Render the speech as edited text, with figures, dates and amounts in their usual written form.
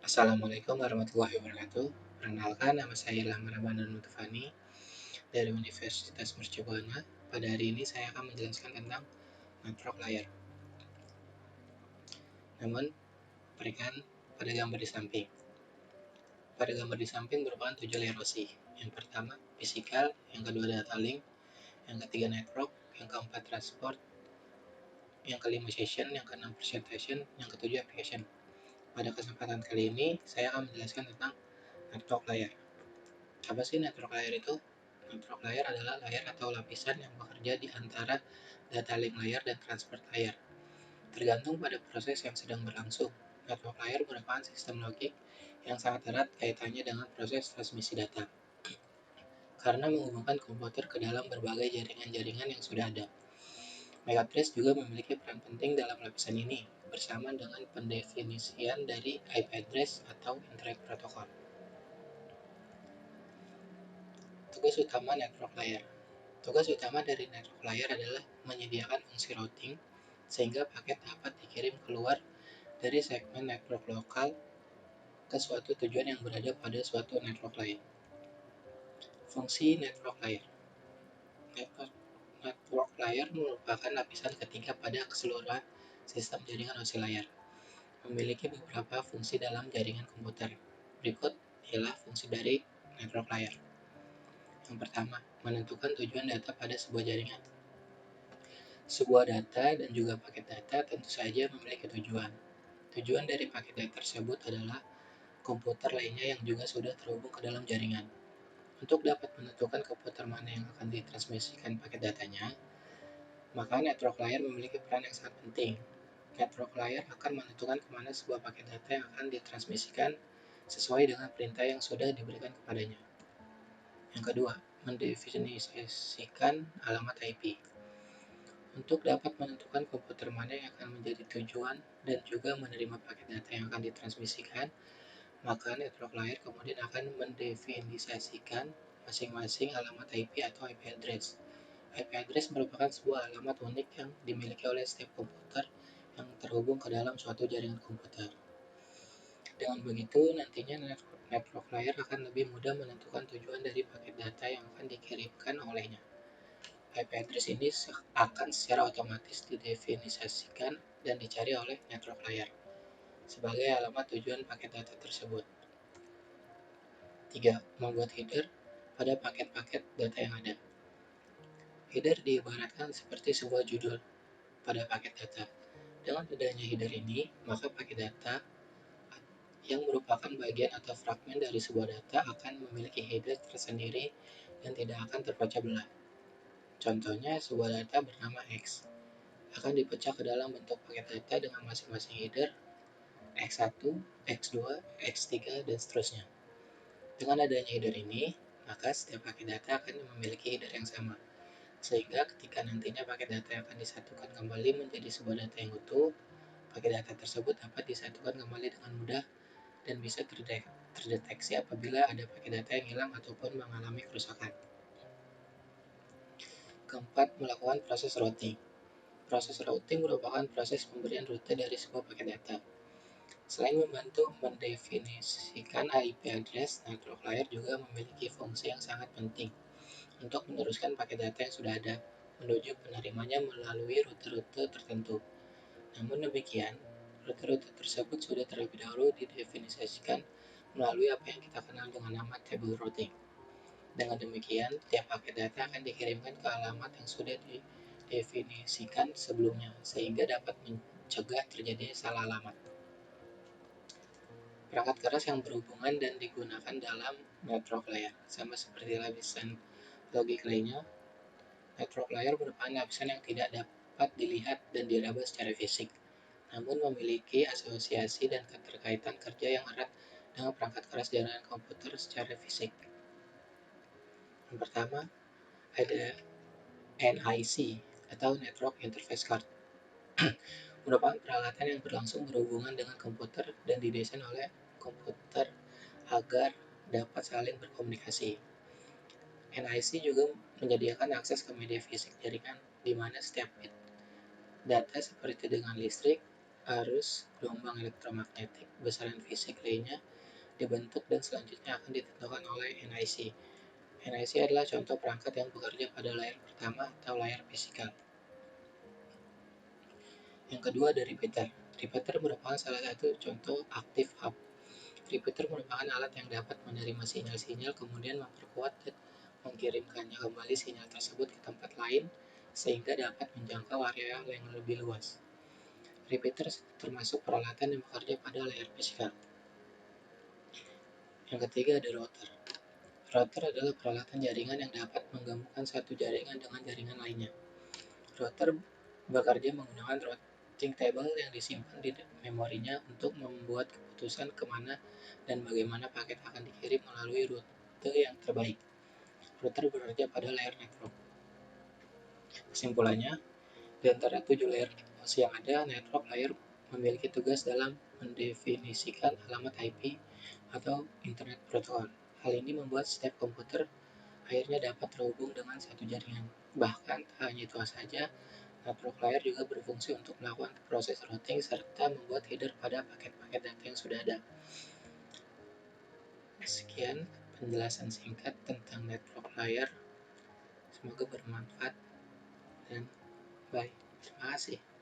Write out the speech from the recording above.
Assalamualaikum warahmatullahi wabarakatuh. Perkenalkan, nama saya Ilham Ramadan Lutfani dari Universitas Mercubuana. Pada hari ini saya akan menjelaskan tentang network layer. Namun, berikan pada gambar di samping. Pada gambar di samping merupakan 7 layer OSI. Yang pertama, physical, yang kedua data link, yang ketiga network, yang keempat transport, yang kelima session, yang keenam presentation, yang ketujuh application. Pada kesempatan kali ini, saya akan menjelaskan tentang network layer. Apa sih network layer itu? Network layer adalah layer atau lapisan yang bekerja di antara data link layer dan transport layer. Tergantung pada proses yang sedang berlangsung. Network layer merupakan sistem logik yang sangat erat kaitannya dengan proses transmisi data, karena menghubungkan komputer ke dalam berbagai jaringan-jaringan yang sudah ada. Megatrace juga memiliki peran penting dalam lapisan ini, bersama dengan pendefinisian dari IP address atau Internet Protocol. Tugas utama network layer. Tugas utama dari network layer adalah menyediakan fungsi routing sehingga paket dapat dikirim keluar dari segmen network lokal ke suatu tujuan yang berada pada suatu network lain. Fungsi network layer. Network layer merupakan lapisan ketiga pada keseluruhan sistem jaringan OSI layer. Memiliki beberapa fungsi dalam jaringan komputer. Berikut ialah fungsi dari network layer. Yang pertama, menentukan tujuan data pada sebuah jaringan. Sebuah data dan juga paket data tentu saja memiliki tujuan. Tujuan dari paket data tersebut adalah komputer lainnya yang juga sudah terhubung ke dalam jaringan. Untuk dapat menentukan komputer mana yang akan ditransmisikan paket datanya, maka network layer memiliki peran yang sangat penting. Network layer akan menentukan kemana sebuah paket data yang akan ditransmisikan sesuai dengan perintah yang sudah diberikan kepadanya. Yang kedua, mendefinisikan alamat IP. Untuk dapat menentukan komputer mana yang akan menjadi tujuan dan juga menerima paket data yang akan ditransmisikan, maka network layer kemudian akan mendefinisikan masing-masing alamat IP atau IP address. IP address merupakan sebuah alamat unik yang dimiliki oleh setiap komputer yang terhubung ke dalam suatu jaringan komputer. Dengan begitu, nantinya network layer akan lebih mudah menentukan tujuan dari paket data yang akan dikirimkan olehnya. IP address ini akan secara otomatis didefinisikan dan dicari oleh network layer sebagai alamat tujuan paket data tersebut. 3. Membuat header pada paket-paket data yang ada. Header diibaratkan seperti sebuah judul pada paket data. Dengan adanya header ini, maka paket data yang merupakan bagian atau fragmen dari sebuah data akan memiliki header tersendiri yang tidak akan terpecah belah. Contohnya, sebuah data bernama X akan dipecah ke dalam bentuk paket data dengan masing-masing header X1, X2, X3, dan seterusnya. Dengan adanya header ini, maka setiap paket data akan memiliki header yang sama, sehingga ketika nantinya paket data yang akan disatukan kembali menjadi sebuah data yang utuh, paket data tersebut dapat disatukan kembali dengan mudah dan bisa terdeteksi apabila ada paket data yang hilang ataupun mengalami kerusakan. Keempat, melakukan proses routing. Proses routing merupakan proses pemberian rute dari sebuah paket data. Selain membantu mendefinisikan IP address, network layer juga memiliki fungsi yang sangat penting untuk meneruskan paket data yang sudah ada menuju penerimanya melalui rute-rute tertentu. Namun demikian, rute-rute tersebut sudah terlebih dahulu didefinisikan melalui apa yang kita kenal dengan nama table routing. Dengan demikian, tiap paket data akan dikirimkan ke alamat yang sudah didefinisikan sebelumnya, sehingga dapat mencegah terjadinya salah alamat. Perangkat keras yang berhubungan dan digunakan dalam network layer. Sama seperti lapisan logik lainnya, network layer merupakan lapisan yang tidak dapat dilihat dan diraba secara fisik, namun memiliki asosiasi dan keterkaitan kerja yang erat dengan perangkat keras jaringan komputer secara fisik. Yang pertama, ada NIC atau Network Interface Card. Merupakan peralatan yang berlangsung berhubungan dengan komputer dan didesain oleh komputer agar dapat saling berkomunikasi. NIC juga menyediakan akses ke media fisik jaringan di mana setiap bit data seperti dengan listrik arus, gelombang elektromagnetik, besaran fisik lainnya dibentuk dan selanjutnya akan ditentukan oleh NIC. NIC adalah contoh perangkat yang bekerja pada layar pertama atau layar fisikal. Yang kedua ada repeater. Repeater merupakan salah satu contoh active hub. Repeater merupakan alat yang dapat menerima sinyal-sinyal kemudian memperkuat dan mengirimkannya kembali sinyal tersebut ke tempat lain sehingga dapat menjangkau area yang lebih luas. Repeater termasuk peralatan yang bekerja pada layar fisikal. Yang ketiga ada router. Router adalah peralatan jaringan yang dapat menggabungkan satu jaringan dengan jaringan lainnya. Router bekerja menggunakan routing table yang disimpan di memorinya untuk membuat keputusan kemana dan bagaimana paket akan dikirim melalui rute yang terbaik. Router bekerja pada layar network. Kesimpulannya, di antara 7 layer yang ada, network layer memiliki tugas dalam mendefinisikan alamat IP atau Internet Protocol. Hal ini membuat setiap komputer akhirnya dapat terhubung dengan satu jaringan. Bahkan, tak hanya itu saja, network layer juga berfungsi untuk melakukan proses routing serta membuat header pada paket-paket data yang sudah ada. Sekian penjelasan singkat tentang network layer. Semoga bermanfaat dan bye. Terima kasih.